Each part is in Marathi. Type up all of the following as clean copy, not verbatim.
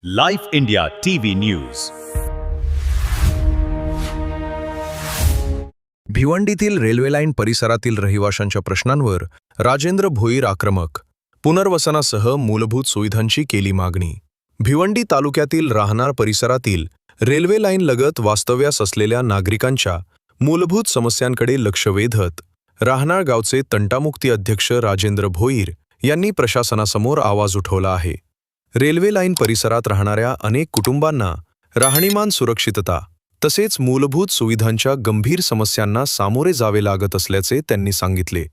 Life India TV news. भिवंडीतील रेल्वे लाईन परिसरातील रहिवाशांच्या प्रश्नांवर राजेंद्र भोईर आक्रमक. पुनर्वसनासह मूलभूत सुविधांची केली मागणी. भिवंडी तालुक्यातील राहणार परिसरातील रेल्वे लाईन लगत वास्तव्यास असलेल्या नागरिकांच्या मूलभूत समस्यांकडे लक्ष वेधत राहणार गावचे तंटामुक्ती अध्यक्ष राजेंद्र भोईर यांनी प्रशासनासमोर आवाज उठवला आहे. रेल्वे लाईन परिसरात राहणाऱ्या अनेक कुटुंबांना राहणीमान सुरक्षितता तसेच मूलभूत सुविधांच्या गंभीर समस्यांना सामोरे जावे लागत असल्याचे त्यांनी सांगितले.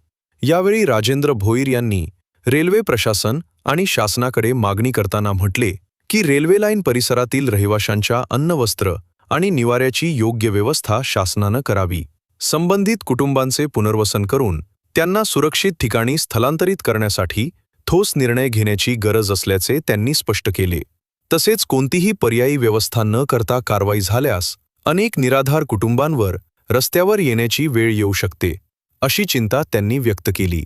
यावेळी राजेंद्र भोईर यांनी रेल्वे प्रशासन आणि शासनाकडे मागणी करताना म्हटले की रेल्वे लाईन परिसरातील रहिवाशांच्या अन्न, वस्त्र आणि निवाऱ्याची योग्य व्यवस्था शासनानं करावी. संबंधित कुटुंबांचे पुनर्वसन करून त्यांना सुरक्षित ठिकाणी स्थलांतरित करण्यासाठी ठोस निर्णय घेण्याची गरज असल्याचे त्यांनी स्पष्ट केले. तसेच कोणतीही पर्यायी व्यवस्था न करता कारवाई झाल्यास अनेक निराधार कुटुंबांवर रस्त्यावर येण्याची वेळ येऊ शकते, अशी चिंता त्यांनी व्यक्त केली.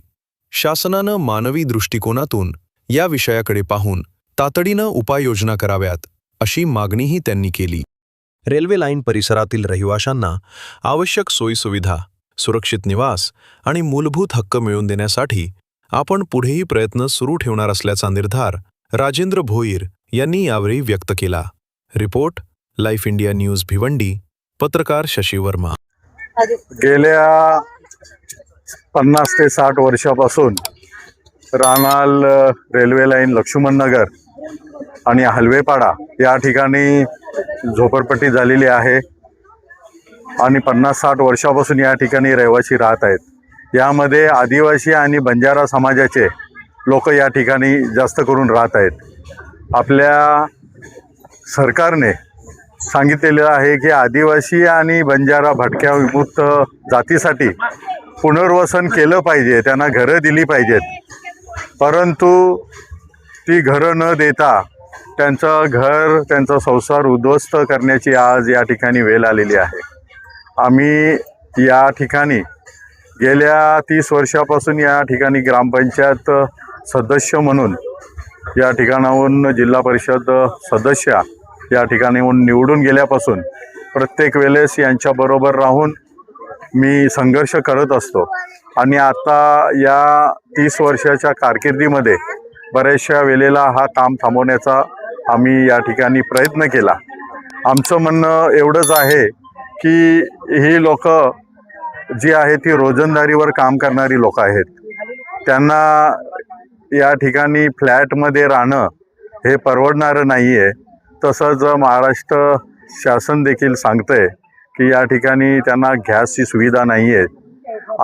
शासनानं मानवी दृष्टिकोनातून या विषयाकडे पाहून तातडीनं उपाययोजना कराव्यात, अशी मागणीही त्यांनी केली. रेल्वे लाईन परिसरातील रहिवाशांना आवश्यक सोयीसुविधा, सुरक्षित निवास आणि मूलभूत हक्क मिळवून देण्यासाठी आपण पुढेही प्रयत्न सुरू ठेवणार असल्याचा निर्धार राजेंद्र भोईर यांनी यावेळी व्यक्त केला. Report life India news Bhiwandi. पत्रकार शशी वर्मा. गेल्या 50 ते 60 वर्षापासून रानाल रेल्वे लाईन लक्ष्मणनगर आणि हलवेपाडा या ठिकाणी झोपडपट्टी झालेली आहे आणि 50-60 वर्षापासून या ठिकाणी रहिवासी राहत आहेत. यामध्ये आदिवासी आणि बंजारा समाजाचे लोक या ठिकाणी जास्त करून राहत आहेत. आपल्या सरकारने सांगितलेलं आहे की आदिवासी आणि बंजारा भटक्या विमुक्त जातीसाठी पुनर्वसन केलं पाहिजे, त्यांना घरं दिली पाहिजेत. परंतु ती घरं न देता त्यांचं घर, त्यांचा संसार उद्ध्वस्त करण्याची आज या ठिकाणी वेळ आलेली आहे. आम्ही या ठिकाणी गेल्या 30 वर्षापासून या ठिकाणी ग्रामपंचायत सदस्य म्हणून या ठिकाणाहून जिल्हा परिषद सदस्य या ठिकाणीहून निवडून गेल्यापासून प्रत्येक वेळेस यांच्याबरोबर राहून मी संघर्ष करत असतो आणि आता या 30 वर्षाच्या कारकिर्दीमध्ये बऱ्याचशा वेळेला हा काम थांबवण्याचा आम्ही या ठिकाणी प्रयत्न केला. आमचं म्हणणं एवढंच आहे की ही लोक जी आहे ती रोजंदारीवर काम करणारी लोक आहेत. त्यांना या ठिकाणी फ्लॅटमध्ये राहणं हे परवडणारं नाही आहे. तसंच महाराष्ट्र शासन देखील सांगतंय की या ठिकाणी त्यांना गॅसची सुविधा नाही आहे.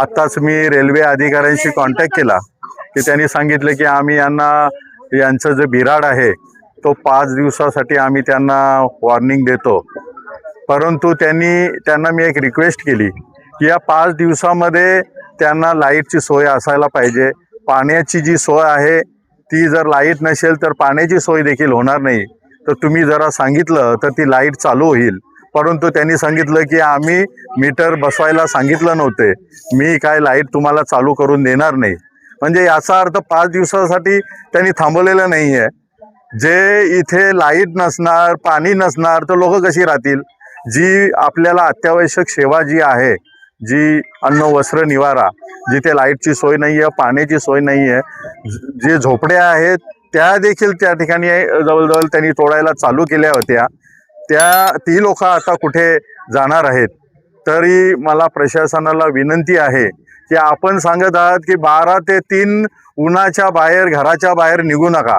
आत्ताच मी रेल्वे अधिकाऱ्यांशी कॉन्टॅक्ट केला की त्यांनी सांगितलं की आम्ही यांचं जे बिराड आहे तो 5 दिवसासाठी आम्ही त्यांना वॉर्निंग देतो. परंतु त्यांना मी एक रिक्वेस्ट केली की या 5 दिवसामध्ये त्यांना लाईटची सोय असायला पाहिजे. पाण्याची जी सोय आहे ती जर लाईट नसेल तर पाण्याची सोय देखील होणार नाही. तर तुम्ही जरा सांगितलं तर ती लाईट चालू होईल. परंतु त्यांनी सांगितलं की आम्ही मीटर बसवायला सांगितलं नव्हते, मी काय लाईट तुम्हाला चालू करून देणार नाही. म्हणजे याचा अर्थ 5 दिवसासाठी त्यांनी थांबवलेलं नाही आहे. जे इथे लाईट नसणार, पाणी नसणार तर लोक कशी राहतील? जी आपल्याला अत्यावश्यक सेवा जी आहे, जी अन्न, वस्त्र, निवारा, जिथे लाईटची सोय नाही आहे, पाण्याची सोय नाही आहे, जे झोपड्या आहेत त्या देखील त्या ठिकाणी जवळजवळ त्यांनी तोडायला चालू केल्या होत्या. ती लोक आता कुठे जाणार आहेत? तरी मला प्रशासनाला विनंती आहे की आपण सांगत आहात की 12 ते 3 उन्हाच्या बाहेर, घराच्या बाहेर निघू नका.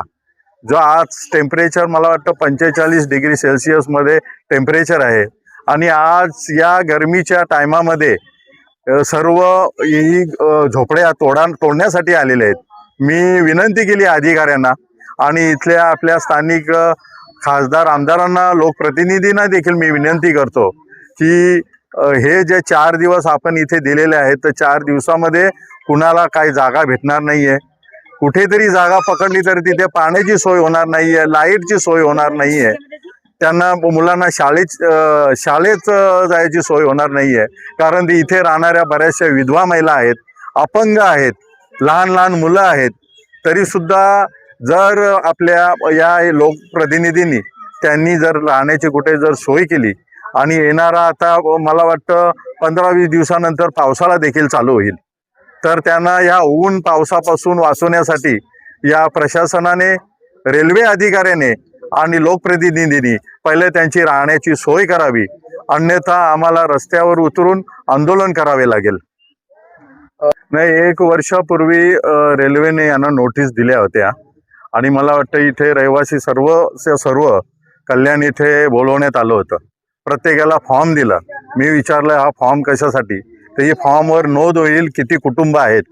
जो आज टेम्परेचर मला वाटतं 45 डिग्री सेल्सिअसमध्ये टेम्परेचर आहे आणि आज या गरमीच्या टायमामध्ये सर्व ही झोपड्या तोडण्यासाठी आलेले आहेत. मी विनंती केली अधिकाऱ्यांना आणि इथल्या आपल्या स्थानिक खासदार, आमदारांना, लोकप्रतिनिधींना देखील मी विनंती करतो की हे जे 4 दिवस आपण इथे दिलेले आहेत तर 4 दिवसामध्ये कुणाला काही जागा भेटणार नाही आहे. कुठेतरी जागा पकडली तर तिथे पाण्याची सोय होणार नाही आहे, लाईटची सोय होणार नाही आहे, त्यांना मुलांना शाळेत जायची सोय होणार नाही आहे. कारण इथे राहणाऱ्या बऱ्याचशा विधवा महिला आहेत, अपंग आहेत, लहान लहान मुलं आहेत. तरीसुद्धा जर आपल्या या लोकप्रतिनिधींनी त्यांनी जर राहण्याची कुठे जर सोय केली आणि येणारा आता मला वाटतं 15-20 दिवसानंतर पावसाळा देखील चालू होईल, तर त्यांना या ऊन पावसापासून वाचवण्यासाठी या प्रशासनाने, रेल्वे अधिकाऱ्याने आणि लोकप्रतिनिधींनी पहिले त्यांची राहण्याची सोय करावी, अन्यथा आम्हाला रस्त्यावर उतरून आंदोलन करावे लागेल. नाही, 1 वर्षापूर्वी रेल्वेने यांना नोटीस दिल्या होत्या आणि मला वाटतं इथे रहिवासी सर्व कल्याण इथे बोलवण्यात आलं होतं. प्रत्येकाला फॉर्म दिला. मी विचारलं हा फॉर्म कशासाठी, तर ही फॉर्मवर नोंद होईल किती कुटुंब आहेत.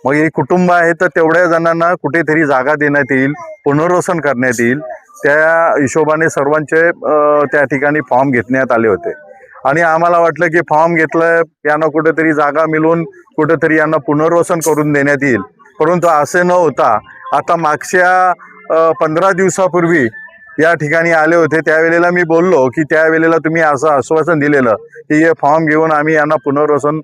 मग हे कुटुंब आहे तर तेवढ्या जणांना कुठेतरी जागा देण्यात येईल, पुनर्वसन करण्यात येईल. त्या हिशोबाने सर्वांचे त्या ठिकाणी फॉर्म घेण्यात आले होते आणि आम्हाला वाटलं की फॉर्म घेतलं यांना कुठेतरी जागा मिळून कुठेतरी यांना पुनर्वसन करून देण्यात येईल, परंतु असे न होता आता मागच्या 15 दिवसापूर्वी या ठिकाणी आले होते. त्यावेळेला मी बोललो की त्यावेळेला तुम्ही असं आश्वासन दिलेलं की हे फॉर्म घेऊन आम्ही यांना पुनर्वसन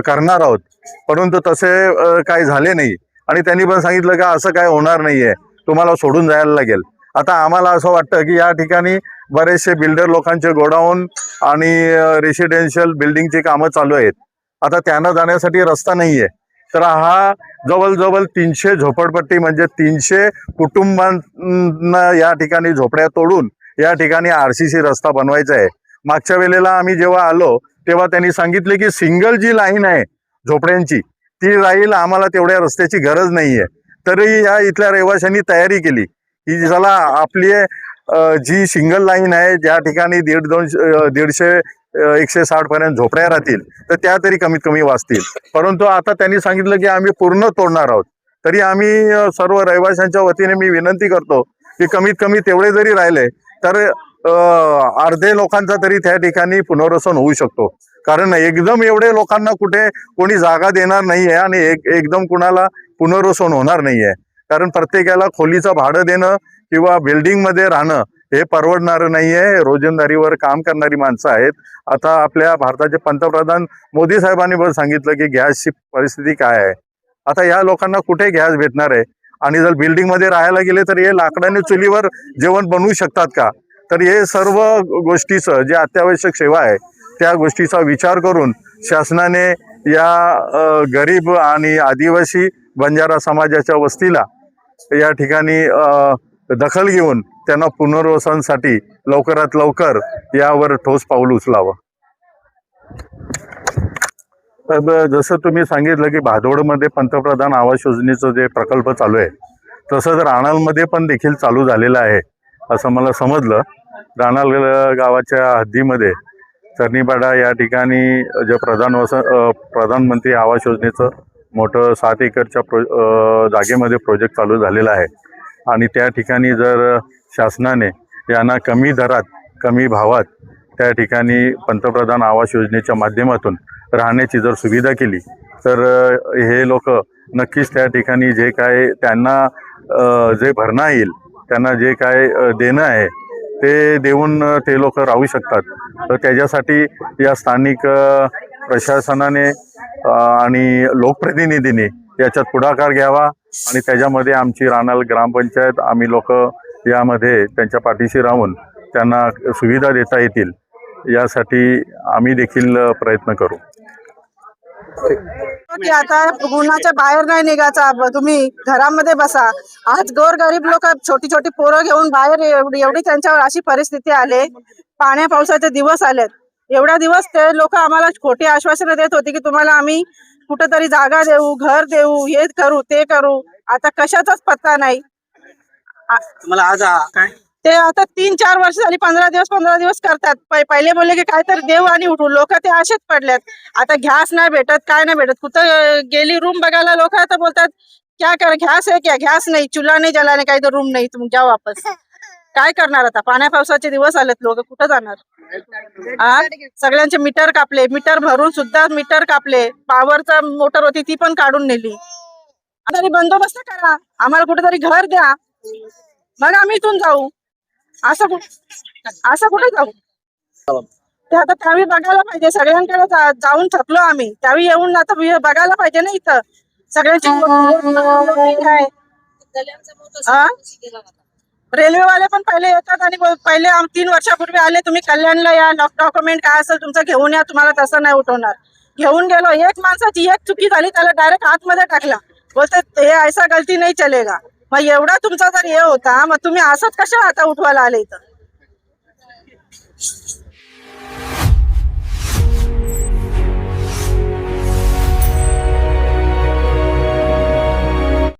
करणार आहोत, परंतु तसे काही झाले नाही आणि त्यांनी पण सांगितलं का असं काय होणार नाहीये, तुम्हाला सोडून जायला लागेल. आता आम्हाला असं वाटतं की या ठिकाणी बरेचसे बिल्डर लोकांचे गोडाऊन आणि रेसिडेन्शियल बिल्डिंगची कामं चालू आहेत. आता त्यांना जाण्यासाठी रस्ता नाहीये, तर हा जवळजवळ 300 झोपडपट्टी म्हणजे 300 कुटुंबांना या ठिकाणी झोपड्या तोडून या ठिकाणी RCC रस्ता बनवायचा आहे. मागच्या वेळेला आम्ही जेव्हा आलो तेव्हा त्यांनी सांगितले की सिंगल जी लाईन आहे झोपड्यांची ती राहील, आम्हाला तेवढ्या रस्त्याची गरज नाहीये. तरी या इथल्या रहिवाशांनी तयारी केली की चला आपली जी सिंगल लाईन आहे ज्या ठिकाणी 150-160 पर्यंत झोपड्या राहतील तर त्या तरी कमीत कमी वाचतील, परंतु आता त्यांनी सांगितलं की आम्ही पूर्ण तोडणार आहोत. तरी आम्ही सर्व रहिवाशांच्या वतीने मी विनंती करतो की कमीत कमी तेवढे जरी राहिले तर अर्धे लोकांचा तरी त्या ठिकाणी पुनर्वसन होऊ शकतो, कारण एकदम एवढे लोकांना कुठे कोणी जागा देणार नाहीये आणि एकदम कुणाला पुनर्वसन होणार नाहीये, कारण प्रत्येकाला खोलीचं भाडं देणं किंवा बिल्डिंग मध्ये राहणं हे परवडणारं नाहीये. रोजंदारीवर काम करणारी माणसं आहेत. आता आपल्या भारताचे पंतप्रधान मोदी साहेबांनी पण सांगितलं की गॅसची परिस्थिती काय आहे. आता या लोकांना कुठे गॅस भेटणार आहे आणि जर बिल्डिंग मध्ये राहायला गेले तर हे लाकडाने चुलीवर जेवण बनवू शकतात का. तर हे सर्व गोष्टीचं जे अत्यावश्यक सेवा आहे त्या गोष्टीचा विचार करून शासनाने या गरीब आणि आदिवासी बंजारा समाजाच्या वस्तीला या ठिकाणी दखल घेऊन त्यांना पुनर्वसनासाठी लवकरात लवकर यावर ठोस पाऊल उचलावं. तर जसं तुम्ही सांगितलं की भादोडमध्ये पंतप्रधान आवास योजनेचं जे प्रकल्प चालू आहे तसंच राणालमध्ये पण देखील चालू झालेलं आहे असं मला समजलं. राणाल गावाच्या हद्दीमध्ये चरणीपाडा या ठिकाणी जे प्रधानमंत्री आवास योजनेचं मोठं 7 एकरच्या जागेमध्ये प्रोजेक्ट चालू झालेला आहे आणि त्या ठिकाणी जर शासनाने यांना कमी दरात कमी भावात त्या ठिकाणी पंतप्रधान आवास योजनेच्या माध्यमातून राहण्याची जर सुविधा केली तर हे लोक नक्कीच त्या ठिकाणी जे काय त्यांना जे भरणा येईल त्यांना जे काय देणं आहे ते देऊन ते लोक राहू शकतात. तर त्याच्यासाठी या स्थानिक प्रशासनाने आणि लोकप्रतिनिधींनी याच्यात पुढाकार घ्यावा आणि त्याच्यामध्ये आमची राणाल ग्रामपंचायत आम्ही लोक यामध्ये त्यांच्या पाठीशी राहून त्यांना सुविधा देता येतील यासाठी आम्ही देखील प्रयत्न करू. की आता उन्हाच्या बाहेर नाही निघायचा, तुम्ही घरामध्ये बसा. आज गोरगरीब लोक छोटी छोटी पोरं घेऊन बाहेर एवढी त्यांच्यावर अशी परिस्थिती आले. पाण्या पावसाचे दिवस आलेत. एवढा दिवस ते लोक आम्हाला खोटी आश्वासनं देत होती की तुम्हाला आम्ही कुठेतरी जागा देऊ, घर देऊ, हे करू ते करू. आता कशाचाच पत्ता नाही. तुम्हाला आज काय ते आता 3-4 वर्ष झाली 15 दिवस करतात. पहिले बोलले की काहीतरी देऊ आणि उठू. लोक ते असेच पडलेत. आता गॅस नाही भेटत, काय नाही भेटत. कुठं गेली रूम बघायला लोक आता बोलतात क्या कर, गॅस आहे क्या, गॅस नाही, चुला नाही जलाने, काही तर रूम नाही, तुम जाओ वापस. काय करणार आता, पाण्या पावसाचे दिवस आलेत, लोक कुठं जाणार. सगळ्यांचे मीटर कापले, मीटर भरून सुद्धा मीटर कापले. पॉवरचा मोटर होती ती पण काढून नेली. तरी बंदोबस्त करा, आम्हाला कुठेतरी घर द्या, मग आम्ही इथून जाऊ. असं कुठे जाऊ. ते आता त्यावेळी बघायला पाहिजे. सगळ्यांकडे जाऊन थकलो आम्ही. त्यावेळी येऊन आता बघायला पाहिजे ना. इथं सगळ्यांची आहे, हा? रेल्वेवाले पण पहिले येतात आणि पहिले 3 वर्षापूर्वी आले, तुम्ही कल्याणला या, डॉक्युमेंट काय असेल तुमचं घेऊन या, तुम्हाला तसं नाही उठवणार. घेऊन गेलो, एक माणसाची एक चुकी झाली त्याला डायरेक्ट आतमध्ये टाकला, बोलते हे ऐसा गलती नाही चलेगा. मग एवढा तुमचा जर हे होता, मग तुम्ही असंच कशा आता उठवायला आले इथं?